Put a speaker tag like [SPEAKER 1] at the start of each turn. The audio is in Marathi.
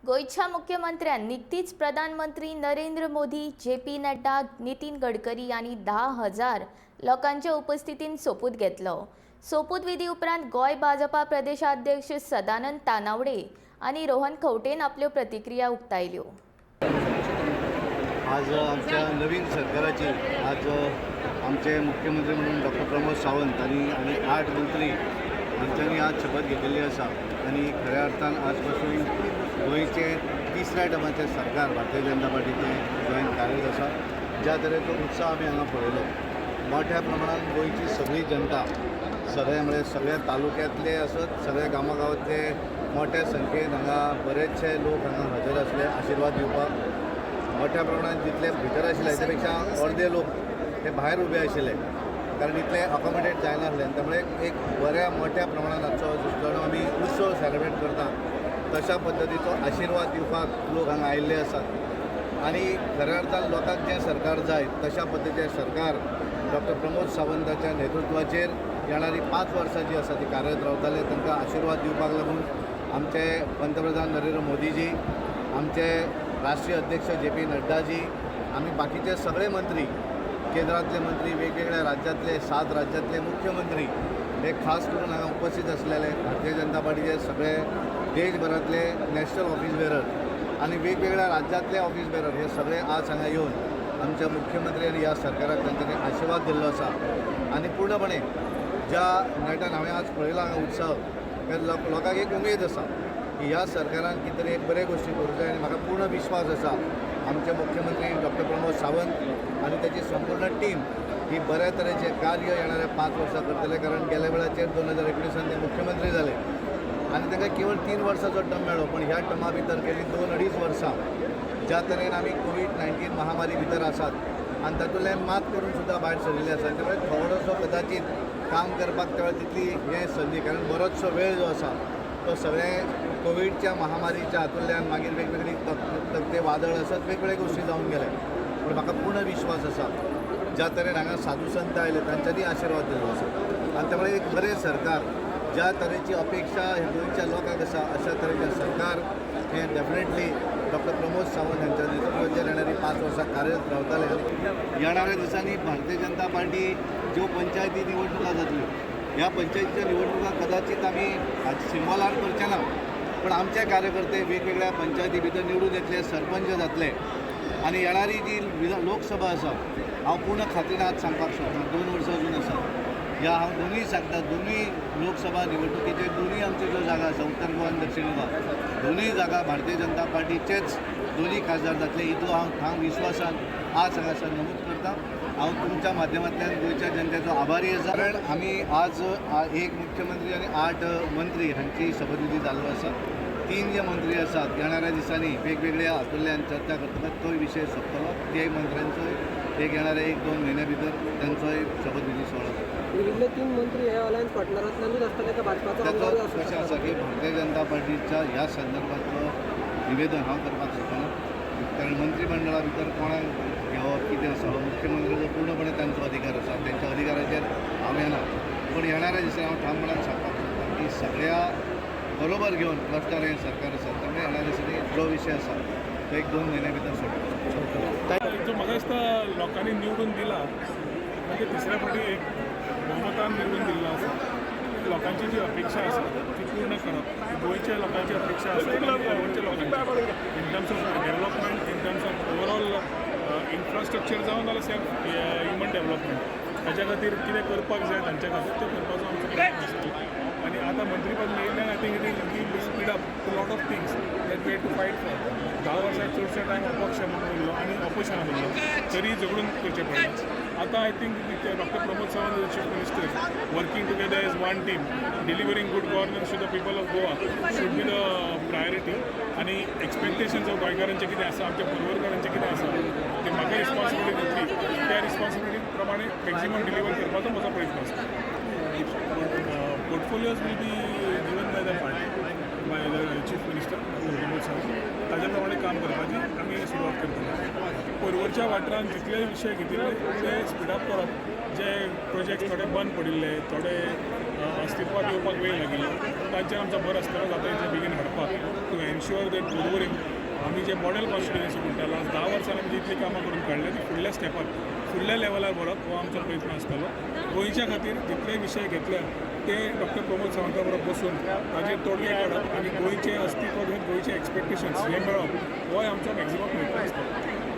[SPEAKER 1] गोयच्या मुख्यमंत्र्यान निकतीच प्रधानमंत्री नरेंद्र मोदी, जे.पी. नड्डा, नितीन गडकरी आणि 10,000 लोकांच्या उपस्थितीत सोपूत घेतलो. सोपूत विधी उपरांत गोय भाजपा प्रदेशाध्यक्ष सदानंद तानावडे आणि रोहन खंवटेन आपल्यो प्रतिक्रिया उक्तायल्यो.
[SPEAKER 2] आज आमच्या नवीन सरकाराची आज आमचे मुख्यमंत्री म्हणून डॉक्टर प्रमोद सावंत आणि 8 मंत्री हांच्यांनी आज शपथ घेतिल्ली आसा आणि खऱ्या अर्थान आजपासून गोंयचे तिसऱ्या टर्माचे सरकार भारतीय जनता पार्टीचे गोंयांत कार्यरत आसा. ज्या तरेचो उत्साह आमी हांगा पळयलो, मोठ्या प्रमाणात गोंयची सगळी जनता सगळ्या तालुक्यांतले आसत, सगळ्या गांवागांवांतले मोठ्या संख्येन हांगा बरेचशे लोक हांगा हजर आसले आशिर्वाद दिवपाक. मोठ्या प्रमाणात जितले भितर आशिल्ले त्या पेक्षा अर्दे लोक ते भायर उबे आशिल्ले, कारण इतले अकोमोडेट जायनासले. त्यामुळे एक बऱ्या मोठ्या प्रमाणात आजचो जणू आमी उत्सव सेलिब्रेट करता तशा पद्दतीचो आशिर्वाद दिवपाक लोक हांगा आयिल्ले आसात. आणि खऱ्या अर्थान लोकांक जें सरकार जाय तशा पद्दतीचें सरकार डॉक्टर प्रमोद सावंताच्या नेतृत्वाचेर येणारी 5 वर्सां जी आसा ती कार्यरत रावतले. तांकां आशिर्वाद दिवपाक लागून आमचे पंतप्रधान नरेंद्र मोदीजी, आमचे राष्ट्रीय अध्यक्ष जे.पी. नड्डाजी, आमी बाकीचे सगळे मंत्री, केंद्रातले मंत्री, वेगवेगळ्या राज्यातले 7 राज्यातले मुख्यमंत्री हे खास करून हांगा उपस्थित असलेले भारतीय जनता पार्टीचे सगळे देशभरातले नॅशनल ऑफिस बेरर आणि वेगवेगळ्या राज्यातले ऑफिस बेरर हे सगळे आज हांगा येवन आमच्या मुख्यमंत्री आणि ह्या सरकाराक तांच्यांनी आशिर्वाद दिल्लो आसा. आणि पूर्णपणे ज्या नेटान हांवें आज पळयला हांगा उत्सव, हे लोकांक एक उमेद आसा की ह्या सरकारान कितें तरी एक बरे गोश्टी करूंक जाय. आणि म्हाका पूर्ण विश्वास आसा आमचे मुख्यमंत्री डॉक्टर प्रमोद सावंत आणि त्याची संपूर्ण टीम ही बऱ्या तरेचे कार्य येणाऱ्या 5 वर्सां करतले. कारण गेल्या वेळाचेर 2019 ते मुख्यमंत्री जाले आणि तांकां केवळ 3 वर्सांचो टर्म मेळ्ळो, पण ह्या टर्मा भितर गेली 2-2.5 वर्सां ज्या तरेन आमी कोविड-19 महामारी भितर आसात आणि तातूंतल्यान मात करून सुद्दां भायर सरिल्ले आसात. त्यामुळे थोडोसो कदाचित काम करपाक त्या तितली हे संदी, कारण बरोचसो वेळ जो आसा तो सगळे कोविडच्या महामारीच्या हातूंतल्यान मागीर वेगवेगळी तकते वादळ आसात, वेगवेगळे गोश्टी जावन गेले. पूण म्हाका पूर्ण विश्वास आसा ज्या तरेन हांगा साधू संत आयले तांच्यांनी आशिर्वाद दिल्लो आसा. आणि त्यामुळे एक बरें सरकार, ज्या तरेची अपेक्षा हे गोंयच्या लोकांक आसा अशा तरेचें सरकार हे डेफिनेटली डॉक्टर प्रमोद सावंत हांच्या नेतृत्वाचेर येणारी 5 वर्सां कार्यरत रावतले. येणाऱ्या दिसांनी भारतीय जनता पार्टी ज्यो पंचायती निवडणुका जातल्यो, ह्या पंचायतीच्या निवडणुका कदाचित आमी सिंबलार करचे ना, पण आमचे कार्यकर्ते वेगवेगळ्या पंचायती भितर निवडून येतले, सरपंच जातले. आणि येणारी जी लोकसभा आसा, हांव पूर्ण खात्रीन आज सांगपाक शकता 2 वर्सां अजून आसा. ह्या हांव दोनूय सांगता, दोनूय लोकसभा निवडणुकीचे दोनूय आमच्यो ज्यो जागा आसा, उत्तर गोवा आनी दक्षिण गोवा, दोनूय जागा भारतीय जनता पार्टीचेच दोनूय खासदार जातले. इतलो हांव विश्वासान आज हांगासर नमूद करता. हांव तुमच्या माध्यमांतल्यान गोंयच्या जनतेचो आभारी आसा, कारण आमी आज एक मुख्यमंत्री आणि 8 मंत्री हांची शपथविधी जाल्लो आसा. 3 जे मंत्री आसात येणाऱ्या दिसांनी वेगवेगळ्या हातूंतल्यान चर्चा करतकच तोय विशय सोंपतलो. ते मंत्र्यांचोय एक येणाऱ्या 1-2 म्हयन्या भितर तांचोय शपथविधी सोहळो जातलो.
[SPEAKER 3] उरिल्ले 3 मंत्री हे अलायन्स पार्टनरांतल्यानूच आसतले का भाजपाचो आमदार आसतलो?
[SPEAKER 2] कशें आसा की भारतीय जनता पार्टीच्या ह्या संदर्भातलो निवेदन हांव करपाक सोदना, कारण मंत्रिमंडळा भितर कोणाक घेवप कितें आसा हो मुख्यमंत्र्याचो पूर्णपणे तांचो अधिकार आसा, त्यांच्या अधिकाराचेर हांव येना. पण येणाऱ्या दिसांनी हांव ठामपणान सांगपाक सोदता की सगळ्या बरोबर घेवन क्लस्टर हें सरकार आसा, त्यामुळे येणाऱ्या दिसांनी जो विशय आसा तो 1-2 म्हयन्या भितर सोडटलो.
[SPEAKER 4] जो म्हाका दिसता लोकांनी निवडून दिला म्हणजे तिसऱ्या फावटी एक बहुमतान निवडून दिल्लो आसा. लोकांची जी अपेक्षा आसा ती पूर्ण करप, गोंयच्या लोकांची अपेक्षा आसा गोंयच्या लोकांची in terms of development, in terms of overall infrastructure जावन जाल्यार सेल्फ ह्युमन डेवलपमेंट, हाच्या खातीर कितें करपाक जाय तांच्या खातीर तें करपाचो आमचो प्रयत्न आसता. आणि आता मंत्रीपद मेळिल्ल्यान I think it will speed up to lot of things that we had to fight for. 10 वर्सां चडशे टायम अपक्ष म्हणून उरलो आणि ऑपोजिशनान उरलो, तरी झगडून करचें पडलें. आता I think doctor Pramod Sawant as chief minister working together as one team, delivering good governance to the people of Goa should be the priority. आणि एक्सपेक्टेशन्स ऑफ गोंयकारांचे कितें आसा, आमच्या पुर्वकारांचें कितें आसा ते म्हाका रिस्पॉन्सिबिलिटी दितली, त्या रिस्पॉन्सिबिलिटी प्रमाणे मॅक्झिमम डिलिव्हर करपाचो म्हजो प्रयत्न आसता. Portfolios will be given by the party, by the chief minister doctor Pramod Sawant. ताज्या प्रमाणे काम करपाची आमी सुरवात करतले. परवरच्या वाठारांत जितले विशय घेतिल्ले ते स्पीडअप करप, जे प्रोजेक्ट थोडे बंद पडिल्ले, थोडे अस्तित्वात येवपाक वेळ लागिल्लो, तांचेर आमचो भर आसतलो जाता तितले बेगीन हाडपाक टू एन्श्योर शुअर दॅट बरोबरीन आमी जे मॉडेल कॉन्स्टिट्युएन्सी म्हणटा लास्ट 10 वर्सांनी आमी जितली कामां करून काडल्या ती फुडल्या स्टेपार फुडल्या लेवलार व्हरप हो आमचो प्रयत्न आसतलो. गोंयच्या खातीर जितले विशय घेतले ते डॉक्टर प्रमोद सावंता बरोबर बसून ताजेर तोडगे काडप आनी गोंयचें अस्तित्व घेवन गोंयचे एक्सपेक्टेशन्स हे मेळप हो आमचो मॅक्झिमम प्रयत्न आसतलो.